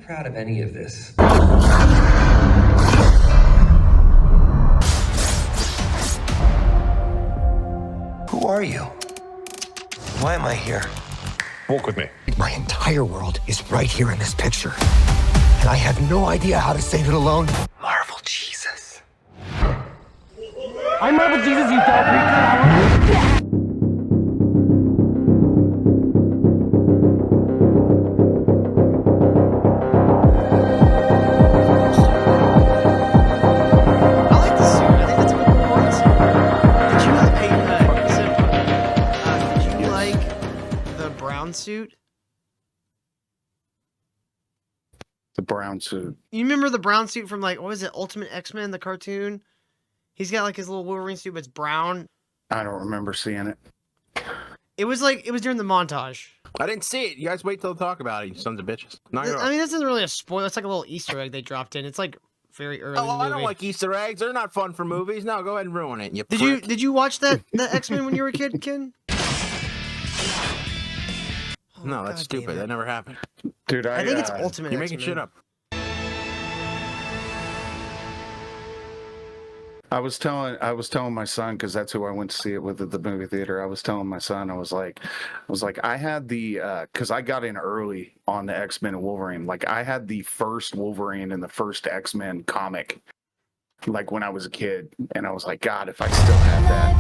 proud of any of this. Who are you? Why am I here? Walk with me. My entire world is right here in this picture. And I have no idea how to save it alone. Marvel Jesus. I'm Marvel Jesus, you dog creature. I like the suit. I think that's a cool performance. Did you like the brown suit? The brown suit. You remember the brown suit from, like, what was it, Ultimate X-Men, the cartoon? He's got like his little Wolverine suit, but it's brown. I don't remember seeing it. It was during the montage. I didn't see it. You guys wait till to talk about it, you sons of bitches. Knock it I off. mean, this isn't really a spoiler. It's like a little Easter egg they dropped in. It's like very early in the Oh, movie. I don't like Easter eggs. They're not fun for movies. No, go ahead and ruin it. You Did you watch that X-Men when you were a kid, Ken? No, that's God stupid. damn it. That never happened. Dude, I think it's Ultimate You're making X-Men. shit up. I was telling my son, because that's who I went to see it with at the movie theater. I was telling my son, I was like, I had the, because I got in early on the X-Men and Wolverine. Like, I had the first Wolverine and the first X-Men comic, like when I was a kid, and I was like, God, if I still had that.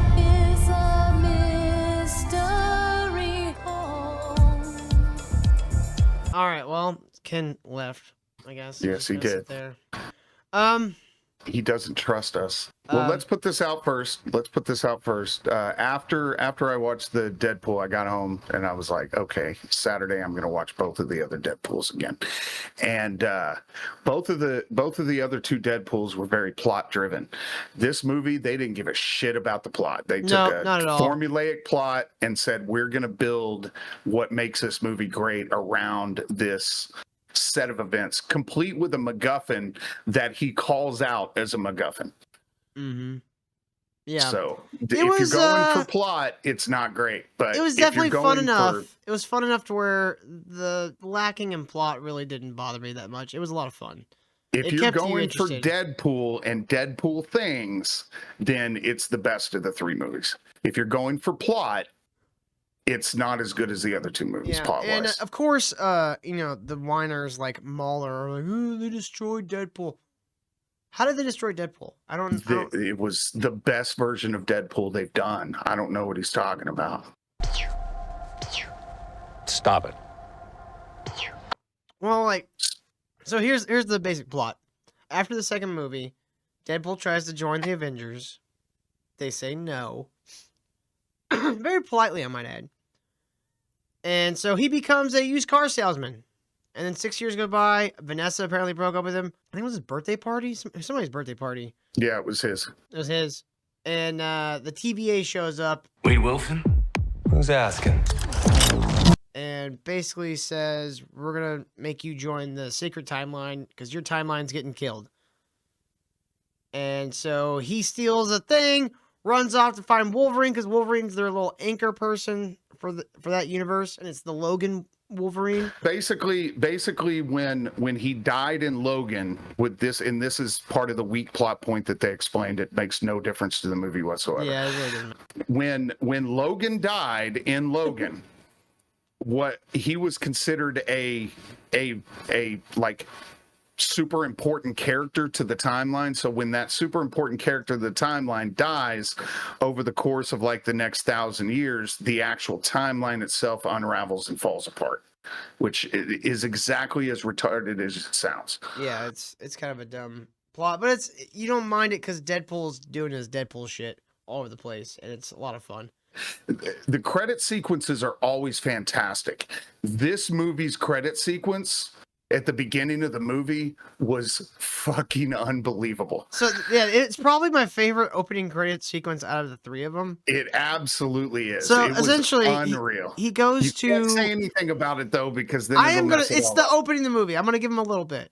All right, well, Ken left, I guess. Yes, Just he gonna sit did. There. He doesn't trust us. Well, let's put this out first. After I watched the Deadpool, I got home and I was like, okay, Saturday I'm going to watch both of the other Deadpools again. And both of the other two Deadpools were very plot driven. This movie, they didn't give a shit about the plot. They took not a at all. formulaic plot and said, we're going to build what makes this movie great around this set of events, complete with a MacGuffin that he calls out as a MacGuffin. Mm-hmm. Yeah. So if was, you're going for plot, it's not great. But it was if you're definitely fun going enough. It was fun enough to where the lacking in plot really didn't bother me that much. It was a lot of fun. If It you're kept you going for interested. Deadpool and Deadpool things, then it's the best of the three movies. If you're going for plot, it's not as good as the other two movies plot and wise. of course, the whiners like Mauler are like, "Oh, they destroyed Deadpool." How did they destroy Deadpool? I don't. It was the best version of Deadpool they've done. I don't know what he's talking about. Stop it. Well, like, so here's the basic plot. After the second movie, Deadpool tries to join the Avengers. They say no. Very politely, I might add. And so he becomes a used car salesman. And then 6 years go by. Vanessa apparently broke up with him. I think it was his birthday party. Somebody's birthday party. Yeah, it was his. It was his. And the TVA shows up Wade Wilson? Who's asking? and basically says, we're going to make you join the secret timeline because your timeline's getting killed. And so he steals a thing, runs off to find Wolverine because Wolverine's their little anchor person for that universe, and it's the Logan Wolverine. Basically, when he died in Logan with this, and this is part of the weak plot point that they explained, it makes no difference to the movie whatsoever. Yeah, it really doesn't matter. When Logan died in Logan, what he was considered a like super important character to the timeline. So when that super important character of the timeline dies over the course of like the next 1,000 years, the actual timeline itself unravels and falls apart, which is exactly as retarded as it sounds. Yeah, it's kind of a dumb plot, but you don't mind it because Deadpool's doing his Deadpool shit all over the place, and it's a lot of fun. The credit sequences are always fantastic. This movie's credit sequence at the beginning of the movie was fucking unbelievable. So yeah, it's probably my favorite opening credit sequence out of the three of them. It absolutely is. So it was essentially, unreal. He goes You can't to. say anything about it though, because then I it'll am gonna. mess it It's all the up. opening of the movie. I'm gonna give him a little bit.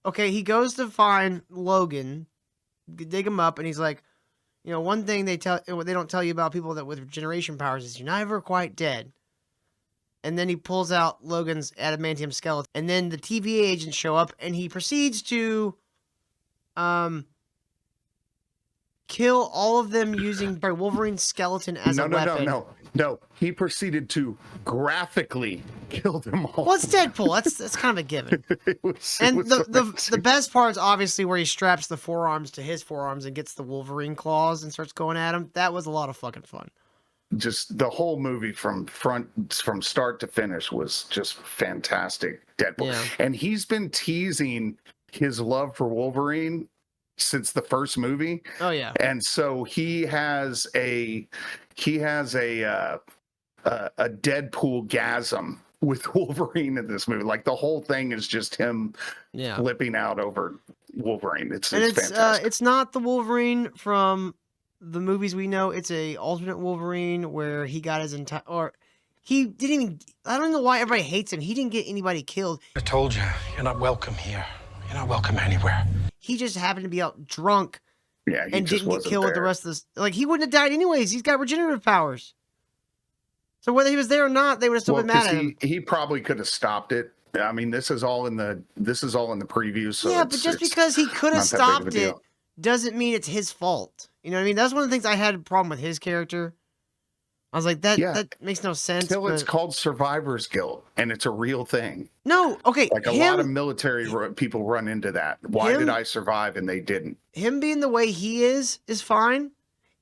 Okay, he goes to find Logan, dig him up, and he's like, one thing they don't tell you about people that with regeneration powers is you're never quite dead. and then he pulls out Logan's adamantium skeleton, and then the TVA agents show up, and he proceeds to kill all of them using Wolverine's skeleton as a weapon. No. He proceeded to graphically kill them all. Well, it's Deadpool. That's kind of a given. The best part is obviously where he straps the forearms to his forearms and gets the Wolverine claws and starts going at him. That was a lot of fucking fun. Just the whole movie from start to finish was just fantastic. Deadpool. Yeah. And he's been teasing his love for Wolverine since the first movie. Oh yeah. And so he has a Deadpool gasm with Wolverine in this movie. Like the whole thing is just him flipping out over Wolverine. It's fantastic. It's not the Wolverine from the movies we know. It's a alternate Wolverine where he got his entire, or he didn't even, I don't know why everybody hates him. He didn't get anybody killed. I told you, you're not welcome here. You're not welcome anywhere. He just happened to be out drunk and just didn't get wasn't killed with the there. rest of this. Like, he wouldn't have died anyways. He's got regenerative powers. So whether he was there or not, they would have still been mad at him. He probably could have stopped it. I mean, this is all in the preview. So yeah, but just because he could have not that big of a stopped it deal. doesn't mean it's his fault. You know what I mean? That's one of the things I had a problem with his character. I was like, that makes no sense. Still, it's called survivor's guilt, and it's a real thing. No, okay. Like a lot of military people run into that. Why did I survive and they didn't? Him being the way he is fine.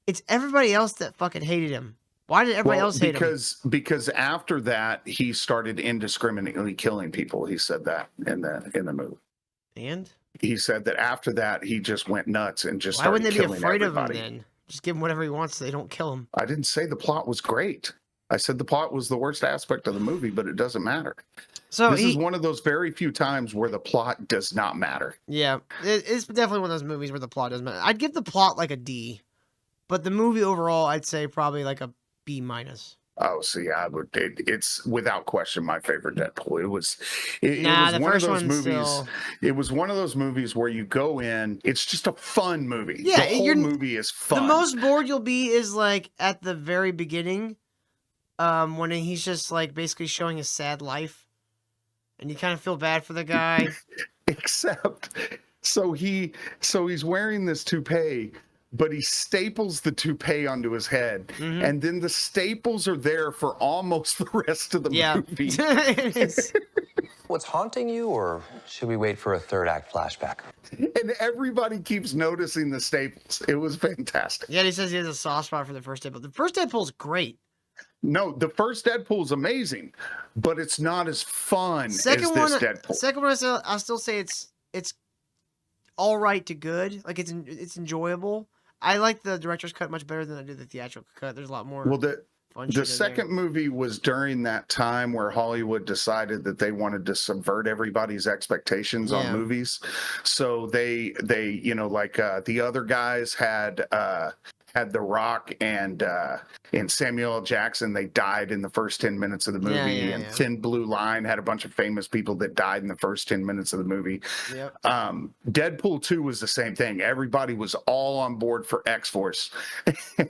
It's everybody else that fucking hated him. Why did everybody else hate him? Because after that, he started indiscriminately killing people. He said that in the movie. And he said that after that, he just went nuts and just why wouldn't started they be killing afraid everybody. of him then? Just give him whatever he wants so they don't kill him. I didn't say the plot was great. I said the plot was the worst aspect of the movie, but it doesn't matter. So this is one of those very few times where the plot does not matter. Yeah, it's definitely one of those movies where the plot doesn't matter. I'd give the plot like a D, but the movie overall, I'd say probably like a B minus. Oh, see, I would. It's without question my favorite Deadpool. It was the one of first those one's movies. still... It was one of those movies where you go in. It's just a fun movie. Yeah, the whole movie is fun. The most bored you'll be is like at the very beginning, when he's just like basically showing his sad life, and you kind of feel bad for the guy. Except, so he's wearing this toupee. But he staples the toupee onto his head, and then the staples are there for almost the rest of the movie. What's haunting you, or should we wait for a third act flashback? And everybody keeps noticing the staples. It was fantastic. Yeah, he says he has a soft spot for the first Deadpool. The first Deadpool's great. No, the first Deadpool is amazing, but it's not as fun as this Deadpool. Second one, I'll still say it's all right to good. Like it's enjoyable. I like the director's cut much better than I do the theatrical cut. There's a lot more. Well, fun the second movie was during that time where Hollywood decided that they wanted to subvert everybody's expectations on movies. So they the other guys had The Rock and Samuel L. Jackson. They died in the first 10 minutes of the movie. And Thin Blue Line had a bunch of famous people that died in the first 10 minutes of the movie. Yep. Deadpool 2 was the same thing. Everybody was all on board for X-Force.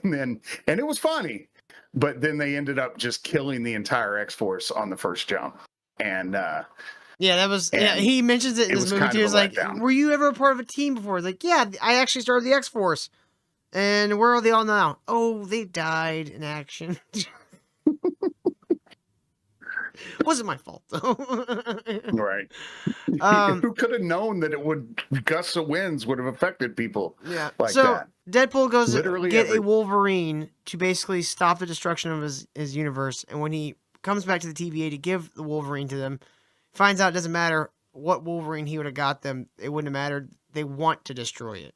and it was funny. But then they ended up just killing the entire X-Force on the first jump. And he mentions it in this movie too. He's like, were you ever a part of a team before? He's like, yeah, I actually started the X-Force. And where are they all now? Oh, they died in action. Wasn't my fault, though. Right. Who could have known that gusts of winds would have affected people like that? Deadpool goes to get a Wolverine to basically stop the destruction of his universe. And when he comes back to the TVA to give the Wolverine to them, finds out it doesn't matter what Wolverine he would have got them. It wouldn't have mattered. They want to destroy it.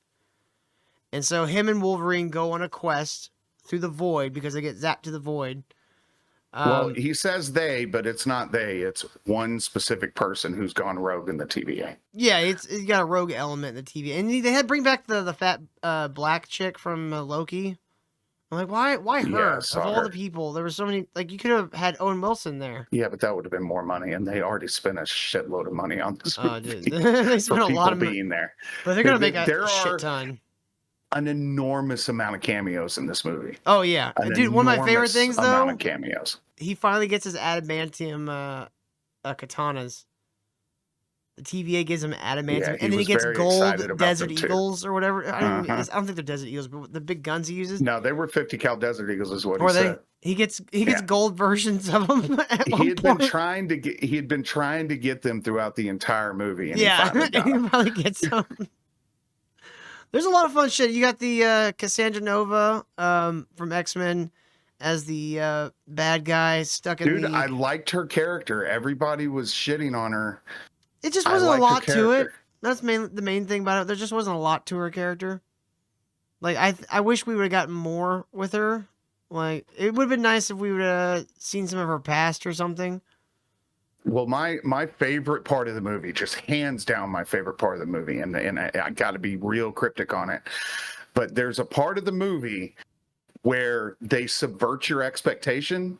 And so him and Wolverine go on a quest through the void because they get zapped to the void. Well, he says they, but it's not they. It's one specific person who's gone rogue in the TVA. Yeah, it's got a rogue element in the TVA. And they had bring back the fat black chick from Loki. I'm like, why her? Yeah, of all the people, there were so many. Like, you could have had Owen Wilson there. Yeah, but that would have been more money, and they already spent a shitload of money on this movie. They spent a lot of money being there. But they're gonna make a shit ton. An enormous amount of cameos in this movie. Oh yeah, dude. One of my favorite things though. Amount of cameos. he finally gets his adamantium katanas. The TVA gives him adamantium, Yeah, and then he was gets very gold excited about Desert them, too. Eagles or whatever. I Uh-huh. don't think they're Desert Eagles, but the big guns he uses. No, they were 50 cal Desert Eagles, is what Or he they said. he gets Yeah. gold versions of them at He one had been point. trying to get. He had been trying to get them throughout the entire movie, and Yeah, he finally got he them. probably gets some. There's a lot of fun shit. You got the Cassandra Nova from X-Men as the bad guy stuck in Dude, the. I liked her character. Everybody was shitting on her. It just I wasn't a liked her lot to it. character. That's the main thing about it. There just wasn't a lot to her character. Like I wish we would have gotten more with her. Like it would have been nice if we would have seen some of her past or something. Well, my favorite part of the movie, just hands down my favorite part of the movie, and I got to be real cryptic on it, but there's a part of the movie where they subvert your expectation,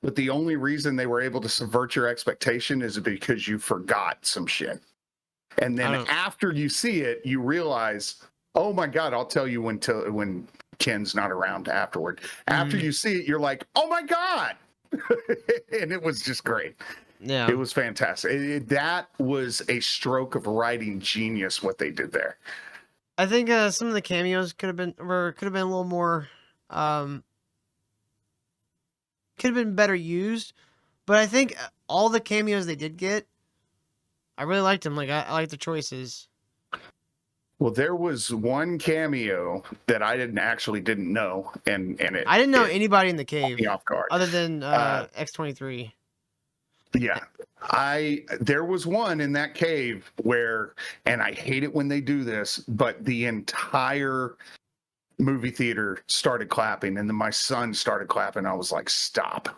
but the only reason they were able to subvert your expectation is because you forgot some shit. And then after you see it, you realize, oh my God, I'll tell you when Ken's not around afterward. After you see it, you're like, oh my God. And it was just great. Yeah. It was fantastic. That was a stroke of writing genius, what they did there. I think some of the cameos could have been a little more could have been better used, but I think all the cameos they did get, I really liked them. Like I like the choices. Well, there was one cameo that I didn't know, and I didn't know anybody in the cave me off guard. other than X-23. Yeah, there was one in that cave where, and I hate it when they do this, but the entire movie theater started clapping, and then my son started clapping. I was like, stop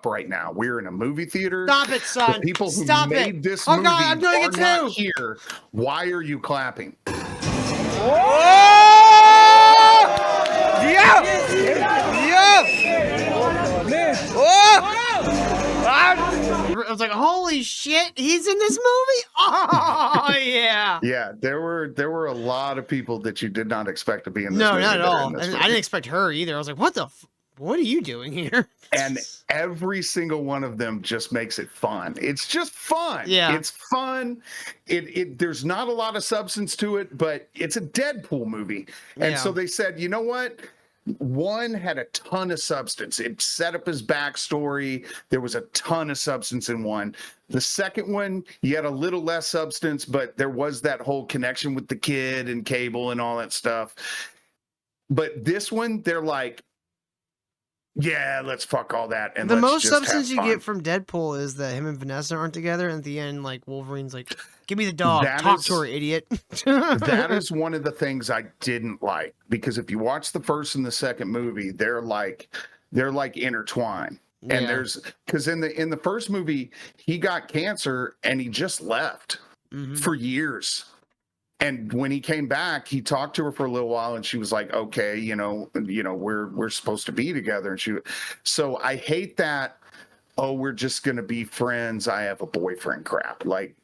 right now. We're in a movie theater. Stop it, son. The people who Stop made it. this Oh movie God, I'm doing are it not too. here. Why are you clapping? I was like, holy shit, he's in this movie? Oh yeah. Yeah, there were a lot of people that you did not expect to be in this No, movie. not at that are in all. this I movie. didn't expect her either. I was like, what are you doing here? And every single one of them just makes it fun. It's just fun. Yeah. It's fun. It there's not a lot of substance to it, but it's a Deadpool movie. And Yeah. so they said, you know what? One had a ton of substance. It set up his backstory. There was a ton of substance in one. The second one, you had a little less substance, but there was that whole connection with the kid and Cable and all that stuff. But this one, they're like, yeah, let's fuck all that. And The let's most just have substance you fun. get from Deadpool is that him and Vanessa aren't together, and at the end, like Wolverine's like, "Give me the dog, That talk is- to her, idiot." That is one of the things I didn't like, because if you watch the first and the second movie, they're like intertwined. And Yeah. there's because in the first movie he got cancer and he just left Mhm. for years. And when he came back, he talked to her for a little while, and she was like, "Okay, we're supposed to be together." And so I hate that. Oh, we're just gonna be friends. I have a boyfriend. Crap. Like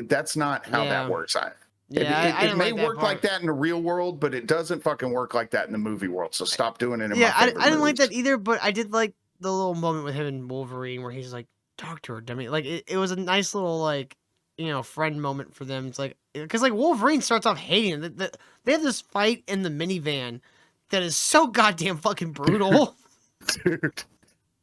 that's not how Yeah. that works. I It didn't may like that work like part. that in the real world, but it doesn't fucking work like that in the movie world. So stop doing it in Yeah, my I favorite didn't like movies. that either, but I did like the little moment with him and Wolverine where he's like, "Talk to her, dummy." Like it was a nice little like, friend moment for them. It's like because like Wolverine starts off hating it. They have this fight in the minivan that is so goddamn fucking brutal. Dude,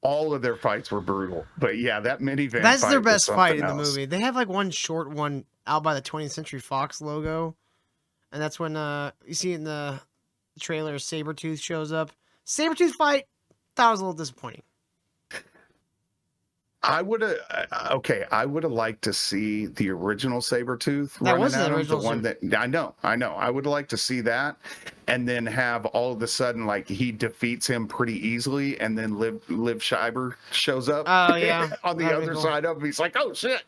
all of their fights were brutal. But yeah, that minivan That's fight their was best fight in something the else. movie. They have like one short one out by the 20th Century Fox logo, and that's when you see in the trailer Sabretooth shows up. Sabretooth fight, that was a little disappointing. I would have liked to see the original Sabretooth That running was the at him, original one that I know. I would have liked to see that, and then have all of a sudden like he defeats him pretty easily, and then Liv Schreiber shows up Oh, yeah. on the That'd be other cool. side of him. He's like, "Oh shit."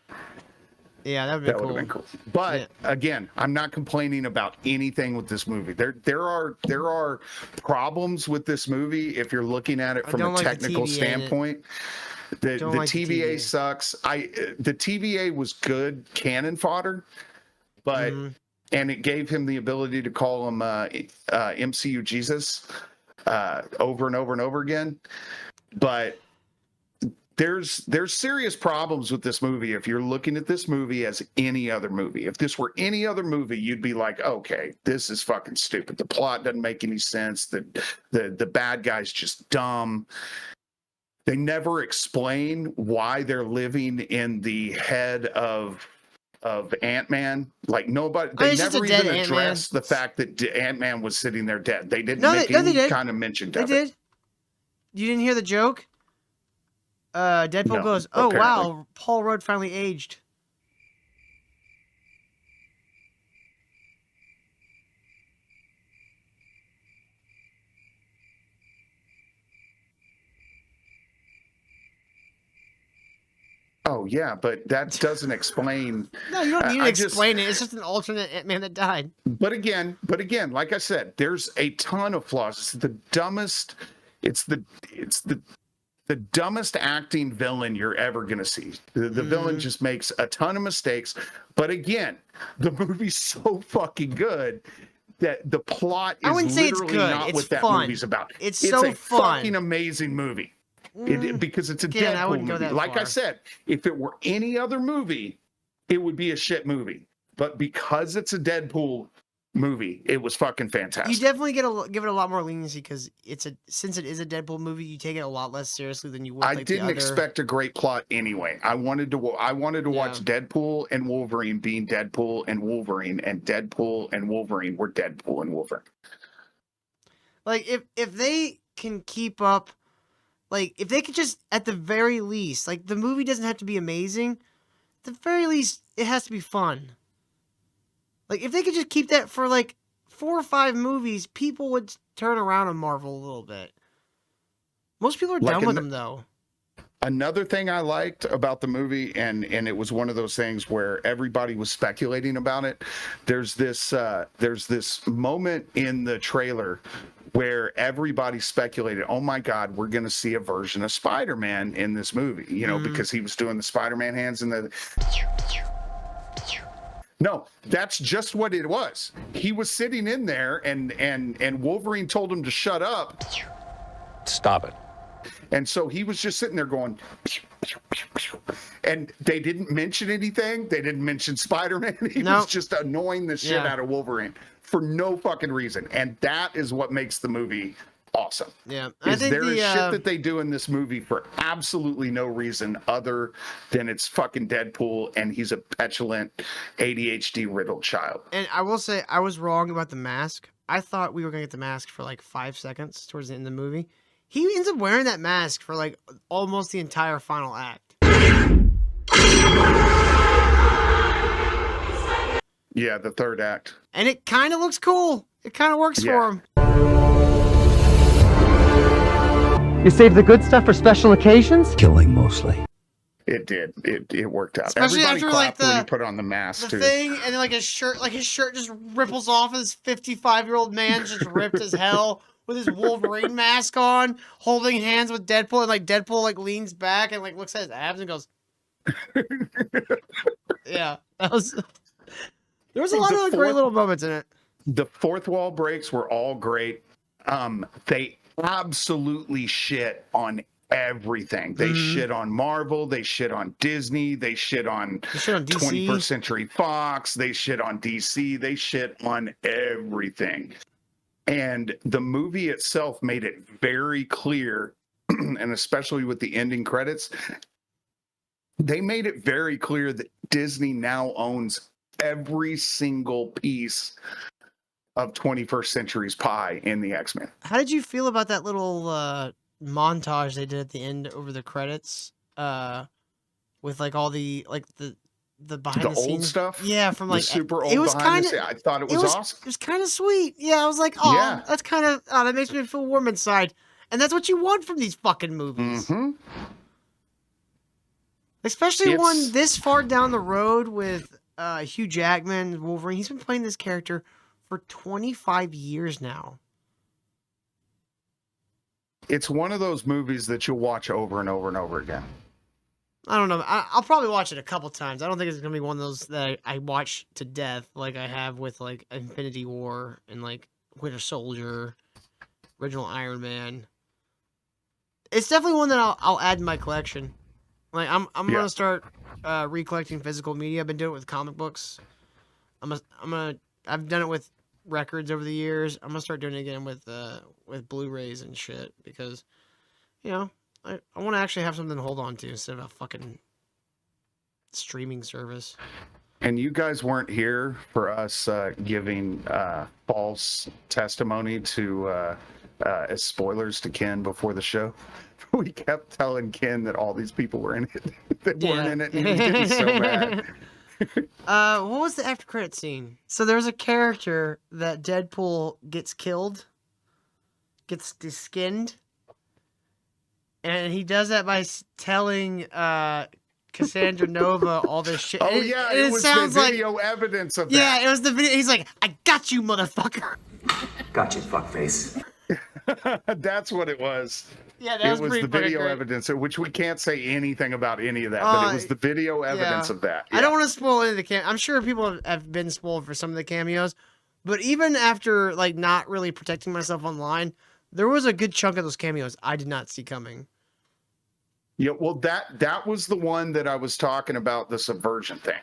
Yeah, that would be That would cool. have been cool. But again, I'm not complaining about anything with this movie. There are problems with this movie if you're looking at it I from don't a like the technical TVA in it. standpoint. The Don't like the TVA TVA. sucks. The TVA was good cannon fodder, but Mhm. and it gave him the ability to call him MCU Jesus over and over and over again. But there's serious problems with this movie if you're looking at this movie as any other movie. If this were any other movie, you'd be like, okay, this is fucking stupid. The plot doesn't make any sense. The bad guy's just dumb. They never explain why they're living in the head of Ant-Man. Like nobody, they never even addressed the fact that Ant-Man was sitting there dead. They didn't make any kind of mention of it. They did. You didn't hear the joke? Deadpool goes, "Oh apparently. wow, Paul Rudd finally aged." Oh yeah, but that doesn't explain. No, you don't need to explain it. It's just an alternate Ant-Man that died. But again, like I said, there's a ton of flaws. It's the dumbest. It's the dumbest acting villain you're ever gonna see. The villain just makes a ton of mistakes. But again, the movie's so fucking good that the plot is literally not what that movie's about. It's so a fucking amazing movie. Because it's a Deadpool movie. Like I said, if it were any other movie, it would be a shit movie. But because it's a Deadpool movie, it was fucking fantastic. You definitely give it a lot more leniency because since it is a Deadpool movie, you take it a lot less seriously than you would. I didn't expect a great plot anyway. I wanted to watch Deadpool and Wolverine being Deadpool and Wolverine, and Deadpool and Wolverine were Deadpool and Wolverine. Like if they can keep up. Like, if they could just, at the very least, like, the movie doesn't have to be amazing. At the very least, it has to be fun. Like, if they could just keep that for, like, 4 or 5 movies, people would turn around on Marvel a little bit. Most people are done with them, though. Another thing I liked about the movie, and it was one of those things where everybody was speculating about it. There's this moment in the trailer where everybody speculated, oh my God, we're going to see a version of Spider-Man in this movie, you know, because he was doing the Spider-Man hands and the... No, that's just what it was. He was sitting in there and Wolverine told him to shut up. Stop it. And so he was just sitting there going, and they didn't mention anything. They didn't mention Spider-Man. He was just annoying the shit out of Wolverine for no fucking reason. And that is what makes the movie awesome. Yeah. There is shit that they do in this movie for absolutely no reason other than it's fucking Deadpool and he's a petulant ADHD riddled child. And I will say I was wrong about the mask. I thought we were going to get the mask for like 5 seconds towards the end of the movie. He ends up wearing that mask for like almost the entire final act. Yeah, the third act. And it kind of looks cool. It kind of works for him. You save the good stuff for special occasions? Killing mostly. It did. It worked out. Especially Everybody after clapped like when he put on the mask the too. thing, and then like his shirt just ripples off. His 55-year-old man just ripped as hell with his Wolverine mask on, holding hands with Deadpool, and like Deadpool like leans back and like looks at his abs and goes, "Yeah, that was." There was a lot of like, great little moments in it. The fourth wall breaks were all great. They absolutely shit on everything. They shit on Marvel. They shit on Disney. They shit on 21st Century Fox. They shit on DC. They shit on everything. And the movie itself made it very clear, and especially with the ending credits, they made it very clear that Disney now owns every single piece of 21st Century's pie in the X-Men. How did you feel about that little montage they did at the end over the credits with like all the like the behind the scenes old stuff? Yeah, from like the super old it was behind kind of I thought it was awesome. It was kind of sweet. Yeah, I was like, oh, Yeah. that's kind of that makes me feel warm inside. And that's what you want from these fucking movies. Mm-hmm. Especially one this far down the road with Hugh Jackman, Wolverine. He's been playing this character for 25 years now. It's one of those movies that you'll watch over and over and over again. I don't know. I'll probably watch it a couple times. I don't think it's going to be one of those that I watch to death like I have with like Infinity War and like Winter Soldier, original Iron Man. It's definitely one that I'll add in my collection. Like I'm Yeah. gonna start recollecting physical media. I've been doing it with comic books. I've done it with records over the years. I'm gonna start doing it again with Blu-rays and shit because, you know, I want to actually have something to hold on to instead of a fucking streaming service. And you guys weren't here for us giving false testimony to as spoilers to Ken before the show. We kept telling Ken that all these people were in it that weren't in it, and he was getting so mad. What was the after credit scene? So there's a character that Deadpool gets killed, gets skinned, and he does that by telling Cassandra Nova all this shit. Oh yeah, it was sounds the like video evidence of that. yeah, it was the video. He's like, "I got you, motherfucker." Gotcha, fuckface. That's what it was. Yeah, that It was was pretty the video great. evidence, which we can't say anything about any of that, but it was the video evidence of that. I don't want to spoil any of the I'm sure people have been spoiled for some of the cameos, but even after like not really protecting myself online, there was a good chunk of those cameos I did not see coming. Yeah, well, that was the one that I was talking about, the subversion thing.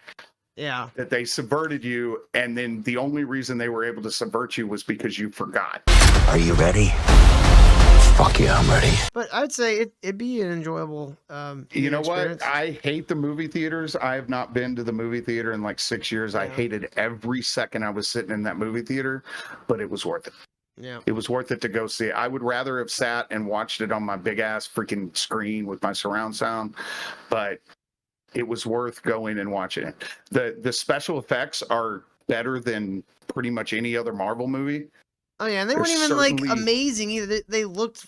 Yeah. That they subverted you, and then the only reason they were able to subvert you was because you forgot. Are you ready? Fuck yeah, I'm ready. But I'd say it'd be an enjoyable You know experience. what? I hate the movie theaters. I have not been to the movie theater in like 6 years. I hated every second I was sitting in that movie theater, but it was worth it. Yeah. It was worth it to go see it. I would rather have sat and watched it on my big ass freaking screen with my surround sound, but it was worth going and watching it. The special effects are better than pretty much any other Marvel movie. Oh yeah, and they They're weren't even like certainly- amazing either. They looked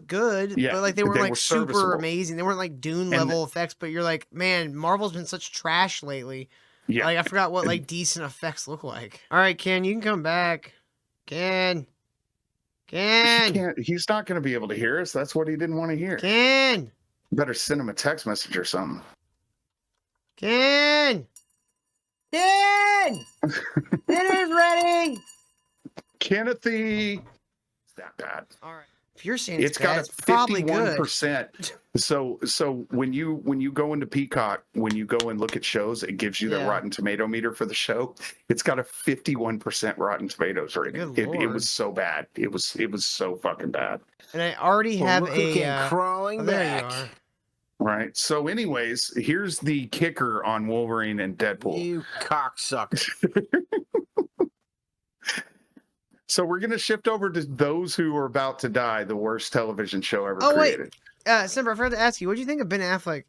good, Yeah, but like they but weren't they like were super serviceable. amazing. They weren't like Dune And level effects, but you're like, man, Marvel's been such trash lately. Yeah. Like I forgot what like decent effects look like. All right, Ken, you can come back. Ken. He's not going to be able to hear us. That's what he didn't want to hear. Ken. Better send him a text message or something. Ken. Dinner's ready. Kennethy. It's that bad. All right. If you're saying It's bad, got it's a probably good. 51%. So when you go into Peacock, when you go and look at shows, it gives you the Yeah. Rotten Tomato meter for the show. It's got a 51% Rotten Tomatoes rating. Good It Lord. was so bad. It was so fucking bad. And I already have look who came crawling oh, there back. you are. Right. So, anyways, here's the kicker on Wolverine and Deadpool. You cocksucker. So we're going to shift over to Those Who Are About to Die, the worst television show ever Oh, wait. created. Simper, I forgot to ask you, what do you think of Ben Affleck?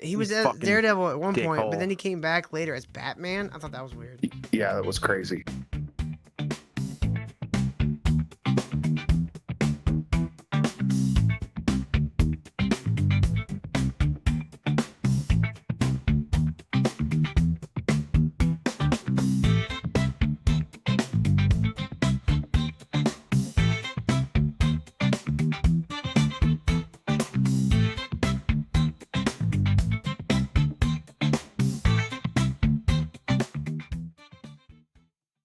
He was as fucking Daredevil at one point, dickhole. but then he came back later as Batman. I thought that was weird. Yeah, that was crazy.